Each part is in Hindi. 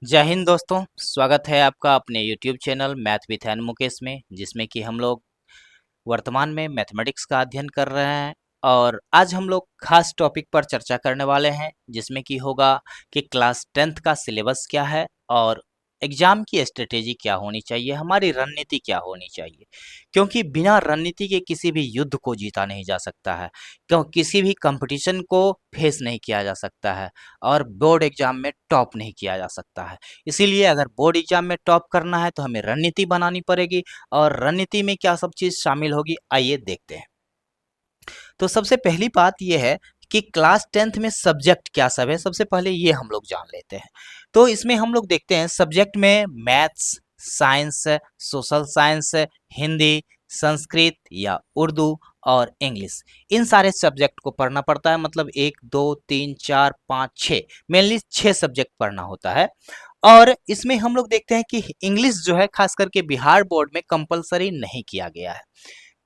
जय हिंद दोस्तों। स्वागत है आपका अपने YouTube channel math with an Mukesh में, जिसमें कि हम लोग वर्तमान में मैथमेटिक्स का अध्ययन कर रहे हैं। और आज हम लोग खास टॉपिक पर चर्चा करने वाले हैं, जिसमें कि होगा कि क्लास 10th का सिलेबस क्या है और एग्जाम की स्ट्रेटेजी क्या होनी चाहिए, हमारी रणनीति क्या होनी चाहिए। क्योंकि बिना रणनीति के किसी भी युद्ध को जीता नहीं जा सकता है, क्यों किसी भी कंपटीशन को फेस नहीं किया जा सकता है और बोर्ड एग्जाम में टॉप नहीं किया जा सकता है। इसीलिए अगर बोर्ड एग्जाम में टॉप करना है तो हमें रणनीति बनानी पड़ेगी। और रणनीति में क्या सब चीज शामिल होगी, आइए देखते हैं। तो सबसे पहली बात यह है कि क्लास 10th में सब्जेक्ट क्या सब है, सबसे पहले ये हम लोग जान लेते हैं। तो इसमें हम लोग देखते हैं सब्जेक्ट में maths, science, social science, Hindi, Sanskrit या उर्दू और इंग्लिश, इन सारे सब्जेक्ट को पढ़ना पड़ता है। मतलब 1 2 3 4 5 6, मेनली 6 सब्जेक्ट पढ़ना होता है। और इसमें हम लोग देखते हैं कि इंग्लिश जो है खास करके बिहार बोर्ड में कंपलसरी नहीं किया गया है।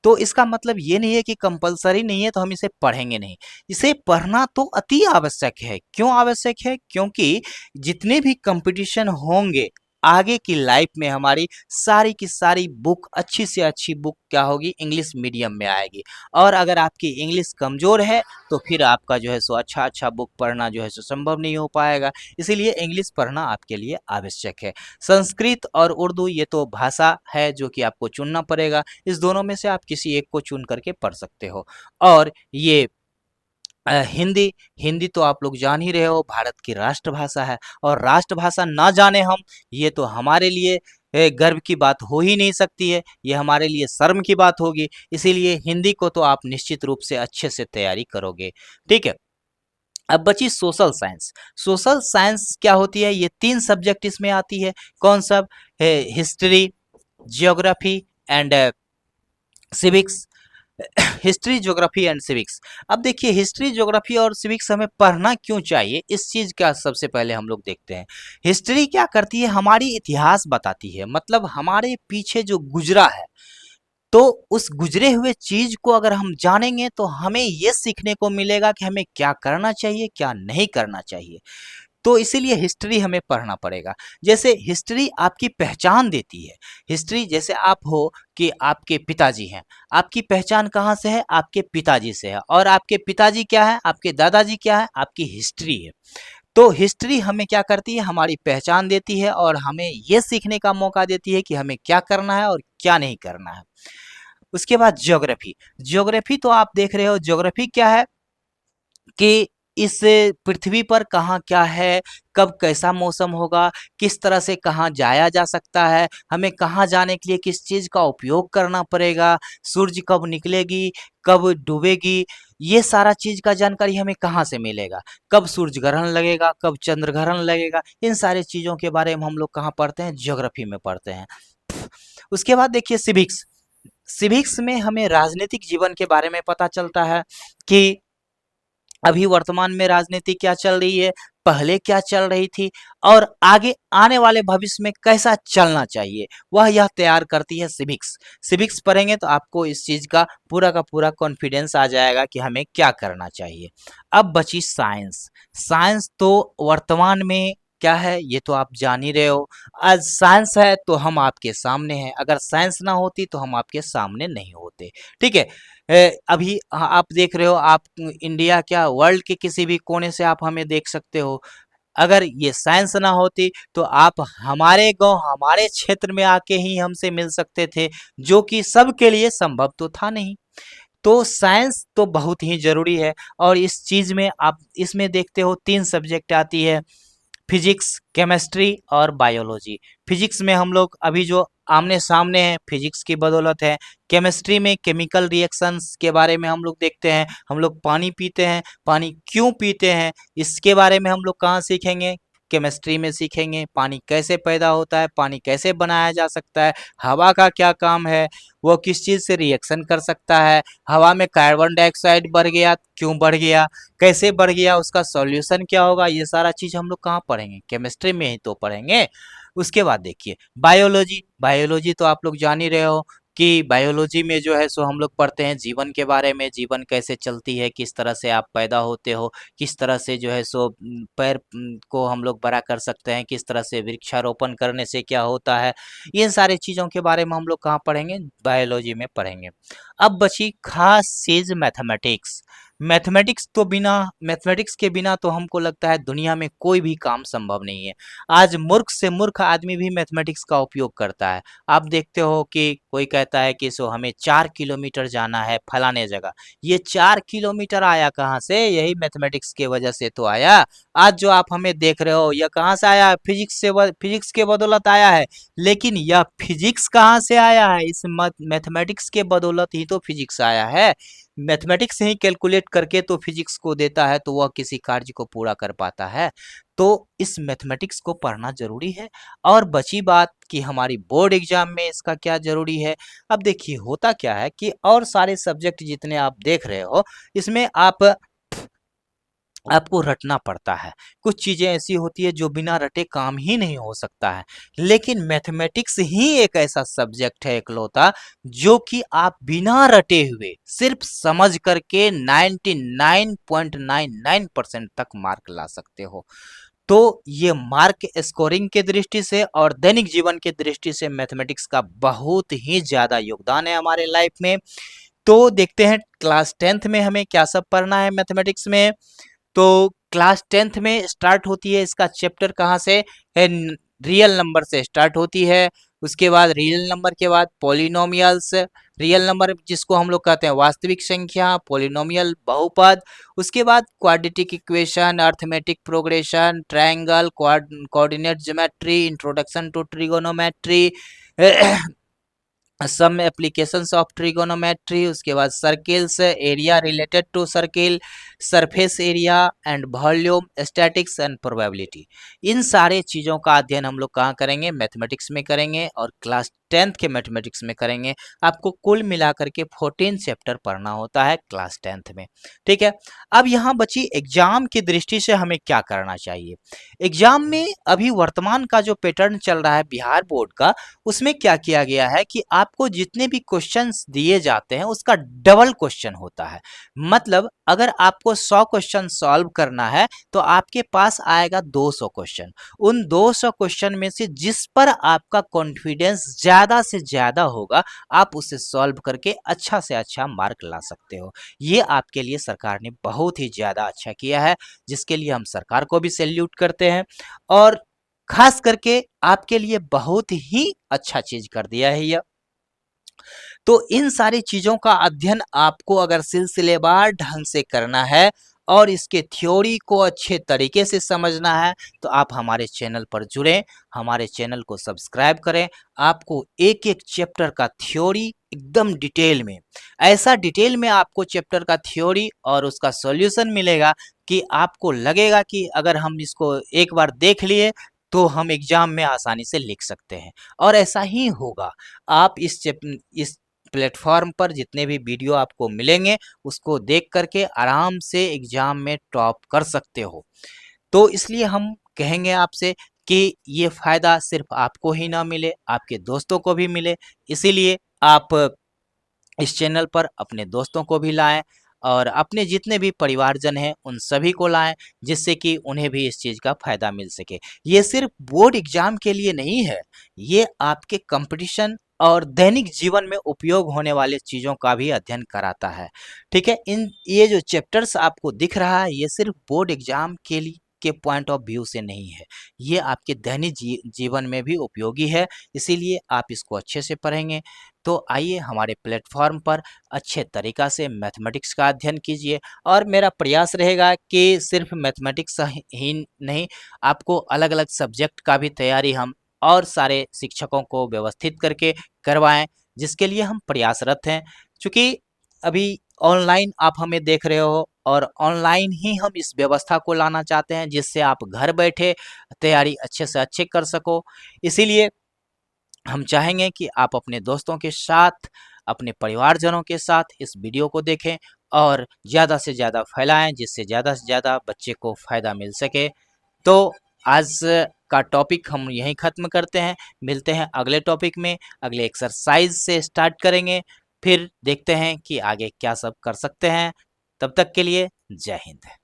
तो इसका मतलब ये नहीं है कि कंपलसरी नहीं है तो हम इसे पढ़ेंगे नहीं। इसे पढ़ना तो अति आवश्यक है। क्यों आवश्यक है? क्योंकि जितने भी कंपटीशन होंगे आगे की लाइफ में, हमारी सारी की सारी बुक, अच्छी से अच्छी बुक क्या होगी, इंग्लिश मीडियम में आएगी। और अगर आपकी इंग्लिश कमजोर है तो फिर आपका जो है सो अच्छा अच्छा बुक पढ़ना जो है सो संभव नहीं हो पाएगा। इसीलिए इंग्लिश पढ़ना आपके लिए आवश्यक है। संस्कृत और उर्दू ये तो भाषा है जो कि आपको चुनना पड़ेगा। इस दोनों में से आप किसी एक को चुन करके पढ़ सकते हो। और ये हिंदी, हिंदी तो आप लोग जान ही रहे हो, भारत की राष्ट्रभाषा है। और राष्ट्रभाषा ना जाने हम, ये तो हमारे लिए गर्व की बात हो ही नहीं सकती है, ये हमारे लिए शर्म की बात होगी। इसीलिए हिंदी को तो आप निश्चित रूप से अच्छे से तैयारी करोगे। ठीक है। अब बची सोशल साइंस। सोशल साइंस क्या होती है? ये 3 सब्जेक्ट इसमें आती है। कौन सब? History, geography and civics. History, geography and civics. अब देखिए, हिस्ट्री, ज्योग्राफी और सिविक्स हमें पढ़ना क्यों चाहिए, इस चीज का सबसे पहले हम लोग देखते हैं। हिस्ट्री क्या करती है? हमारी इतिहास बताती है, मतलब हमारे पीछे जो गुजरा है, तो उस गुजरे हुए चीज को अगर हम जानेंगे तो हमें ये सीखने को मिलेगा कि हमें क्या करना चाहिए, क्या नहीं करना चाहिए। तो इसीलिए हिस्ट्री हमें पढ़ना पड़ेगा। जैसे हिस्ट्री आपकी पहचान देती है। हिस्ट्री जैसे आप हो कि आपके पिताजी हैं, आपकी पहचान कहाँ से है? आपके पिताजी से है। और आपके पिताजी क्या है? आपके दादाजी क्या है? आपकी हिस्ट्री है। तो हिस्ट्री हमें क्या करती है? हमारी पहचान देती है और हमें ये सीखने का मौका देती है कि हमें क्या करना है और क्या नहीं करना है। उसके बाद ज्योग्राफी। ज्योग्राफी तो आप देख रहे हो, ज्योग्राफी क्या है कि इस पृथ्वी पर कहाँ क्या है, कब कैसा मौसम होगा, किस तरह से कहाँ जाया जा सकता है, हमें कहाँ जाने के लिए किस चीज का उपयोग करना पड़ेगा, सूरज कब निकलेगी, कब डूबेगी, ये सारा चीज का जानकारी हमें कहाँ से मिलेगा, कब सूरज ग्रहण लगेगा, कब चंद्र ग्रहण लगेगा, इन सारी चीजों के बारे में हम लोग कहाँ पढ़ते हैं? ज्योग्राफी में पढ़ते हैं। उसके बाद देखिए सिविक्स। सिविक्स में हमें राजनीतिक जीवन के बारे में पता चलता है कि अभी वर्तमान में राजनीति क्या चल रही है, पहले क्या चल रही थी और आगे आने वाले भविष्य में कैसा चलना चाहिए, वह यह तैयार करती है सिविक्स। सिविक्स पढ़ेंगे तो आपको इस चीज का पूरा कॉन्फिडेंस आ जाएगा कि हमें क्या करना चाहिए। अब बची साइंस। साइंस तो वर्तमान में क्या है ये तो आप जान ही रहे हो। आज साइंस है तो हम आपके सामने हैं, अगर साइंस ना होती तो हम आपके सामने नहीं होते। ठीक है। अभी आप देख रहे हो, आप इंडिया क्या वर्ल्ड के किसी भी कोने से आप हमें देख सकते हो। अगर ये साइंस ना होती तो आप हमारे गांव, हमारे क्षेत्र में आके ही हमसे मिल सकते थे, जो कि सबके लिए संभव तो था नहीं। तो साइंस तो बहुत ही जरूरी है। और इस चीज में आप इसमें देखते हो 3 सब्जेक्ट आती है, फिजिक्स, केमिस्ट्री और बायोलॉजी। फिजिक्स में हम लोग अभी जो आमने सामने हैं, फिजिक्स की बदौलत है। केमिस्ट्री में केमिकल रिएक्शंस के बारे में हम लोग देखते हैं। हम लोग पानी पीते हैं, पानी क्यों पीते हैं, इसके बारे में हम लोग कहाँ सीखेंगे? केमिस्ट्री में सीखेंगे। पानी कैसे पैदा होता है, पानी कैसे बनाया जा सकता है, हवा का क्या काम है, वो किस चीज़ से रिएक्शन कर सकता है, हवा में कार्बन डाइऑक्साइड बढ़ गया, क्यों बढ़ गया, कैसे बढ़ गया, उसका सॉल्यूशन क्या होगा, ये सारा चीज हम लोग कहाँ पढ़ेंगे? केमिस्ट्री में ही तो पढ़ेंगे। उसके बाद देखिए बायोलॉजी। बायोलॉजी तो आप लोग जान ही रहे हो कि बायोलॉजी में जो है सो हम लोग पढ़ते हैं जीवन के बारे में, जीवन कैसे चलती है, किस तरह से आप पैदा होते हो, किस तरह से जो है सो पैर को हम लोग बड़ा कर सकते हैं, किस तरह से वृक्षारोपण करने से क्या होता है, इन सारी चीज़ों के बारे में हम लोग कहाँ पढ़ेंगे, बायोलॉजी में पढ़ेंगे। अब बची खास चीज़ मैथमेटिक्स। मैथमेटिक्स के बिना तो हमको लगता है दुनिया में कोई भी काम संभव नहीं है। आज मूर्ख से मूर्ख आदमी भी मैथमेटिक्स का उपयोग करता है। आप देखते हो कि कोई कहता है कि सो हमें 4 किलोमीटर जाना है फलाने जगह। ये 4 किलोमीटर आया कहाँ से? यही मैथमेटिक्स के वजह से तो आया। आज जो आप हमें देख रहे हो, यह कहाँ से आया है? फिजिक्स के बदौलत आया है। लेकिन यह फिजिक्स कहाँ से आया है? इस मैथमेटिक्स के बदौलत ही तो फिजिक्स आया है। मैथमेटिक्स ही कैलकुलेट करके तो फिजिक्स को देता है, तो वह किसी कार्य को पूरा कर पाता है। तो इस मैथमेटिक्स को पढ़ना ज़रूरी है। और बची बात कि हमारी बोर्ड एग्जाम में इसका क्या ज़रूरी है। अब देखिए होता क्या है कि और सारे सब्जेक्ट जितने आप देख रहे हो, इसमें आपको रटना पड़ता है। कुछ चीज़ें ऐसी होती है जो बिना रटे काम ही नहीं हो सकता है। लेकिन मैथमेटिक्स ही एक ऐसा सब्जेक्ट है इकलौता, जो कि आप बिना रटे हुए सिर्फ समझ करके 99.99% तक मार्क ला सकते हो। तो ये मार्क स्कोरिंग के दृष्टि से और दैनिक जीवन के दृष्टि से मैथमेटिक्स का बहुत ही ज़्यादा योगदान है हमारे लाइफ में। तो देखते हैं क्लास 10th में हमें क्या सब पढ़ना है मैथमेटिक्स में। तो क्लास 10th में स्टार्ट होती है इसका चैप्टर कहाँ से है? रियल नंबर से स्टार्ट होती है। उसके बाद रियल नंबर के बाद पॉलिनोमियल्स, रियल नंबर जिसको हम लोग कहते हैं वास्तविक संख्या, पॉलिनोमियल बहुपद। उसके बाद quadratic equation, arithmetic progression, triangle, coordinate geometry, introduction to trigonometry, some applications of trigonometry. उसके बाद circles, area related to circle, surface area and volume, statics and probability. इन सारे चीज़ों का अध्ययन हम लोग कहाँ करेंगे? मैथमेटिक्स में करेंगे और क्लास 10th के मैथमेटिक्स में करेंगे। आपको कुल मिलाकर के 14 चैप्टर पढ़ना होता है क्लास 10th में। ठीक है। अब यहाँ बची एग्जाम की दृष्टि से हमें क्या करना चाहिए। एग्जाम में अभी वर्तमान का जो पैटर्न चल रहा है बिहार बोर्ड का, उसमें क्या किया गया है कि आपको जितने भी क्वेश्चंस दिए जाते हैं उसका डबल क्वेश्चन होता है। मतलब अगर आपको 100 क्वेश्चन सॉल्व करना है तो आपके पास आएगा 200 क्वेश्चन। उन 200 क्वेश्चन में से जिस पर आपका कॉन्फिडेंस ज़्यादा से ज़्यादा होगा, आप उसे सॉल्व करके अच्छा से अच्छा मार्क ला सकते हो। ये आपके लिए सरकार ने बहुत ही ज़्यादा अच्छा किया है, जिसके लिए हम सरकार को भी सैल्यूट करते हैं। और खास करके आपके लिए बहुत ही अच्छा चीज कर दिया है यह। तो इन सारी चीजों का अध्ययन आपको अगर सिलसिलेवार ढंग से करना है और इसके थ्योरी को अच्छे तरीके से समझना है, तो आप हमारे चैनल पर जुड़ें, हमारे चैनल को सब्सक्राइब करें। आपको एक एक चैप्टर का थ्योरी एकदम डिटेल में, ऐसा डिटेल में आपको चैप्टर का थ्योरी और उसका सॉल्यूशन मिलेगा कि आपको लगेगा कि अगर हम इसको एक बार देख लिए तो हम एग्जाम में आसानी से लिख सकते हैं। और ऐसा ही होगा। आप इस प्लेटफॉर्म पर जितने भी वीडियो आपको मिलेंगे उसको देख करके आराम से एग्जाम में टॉप कर सकते हो। तो इसलिए हम कहेंगे आपसे कि ये फायदा सिर्फ आपको ही ना मिले, आपके दोस्तों को भी मिले। इसीलिए आप इस चैनल पर अपने दोस्तों को भी लाएं और अपने जितने भी परिवारजन हैं उन सभी को लाएं, जिससे कि उन्हें भी इस चीज़ का फायदा मिल सके। ये सिर्फ बोर्ड एग्जाम के लिए नहीं है, ये आपके कंपटीशन और दैनिक जीवन में उपयोग होने वाले चीज़ों का भी अध्ययन कराता है। ठीक है। ये जो चैप्टर्स आपको दिख रहा है, ये सिर्फ बोर्ड एग्जाम के पॉइंट ऑफ व्यू से नहीं है, ये आपके दैनिक जीवन में भी उपयोगी है। इसीलिए आप इसको अच्छे से पढ़ेंगे। तो आइए हमारे प्लेटफॉर्म पर अच्छे तरीक़ा से मैथमेटिक्स का अध्ययन कीजिए। और मेरा प्रयास रहेगा कि सिर्फ मैथमेटिक्स ही नहीं, आपको अलग-अलग सब्जेक्ट का भी तैयारी हम और सारे शिक्षकों को व्यवस्थित करके करवाएं, जिसके लिए हम प्रयासरत हैं। चूँकि अभी ऑनलाइन आप हमें देख रहे हो और ऑनलाइन ही हम इस व्यवस्था को लाना चाहते हैं, जिससे आप घर बैठे तैयारी अच्छे से अच्छे कर सको। इसीलिए हम चाहेंगे कि आप अपने दोस्तों के साथ, अपने परिवारजनों के साथ इस वीडियो को देखें और ज़्यादा से ज़्यादा फैलाएं, जिससे ज़्यादा से ज़्यादा बच्चे को फ़ायदा मिल सके। तो आज का टॉपिक हम यहीं ख़त्म करते हैं। मिलते हैं अगले टॉपिक में, अगले एक्सरसाइज से स्टार्ट करेंगे, फिर देखते हैं कि आगे क्या सब कर सकते हैं। तब तक के लिए जय हिंद।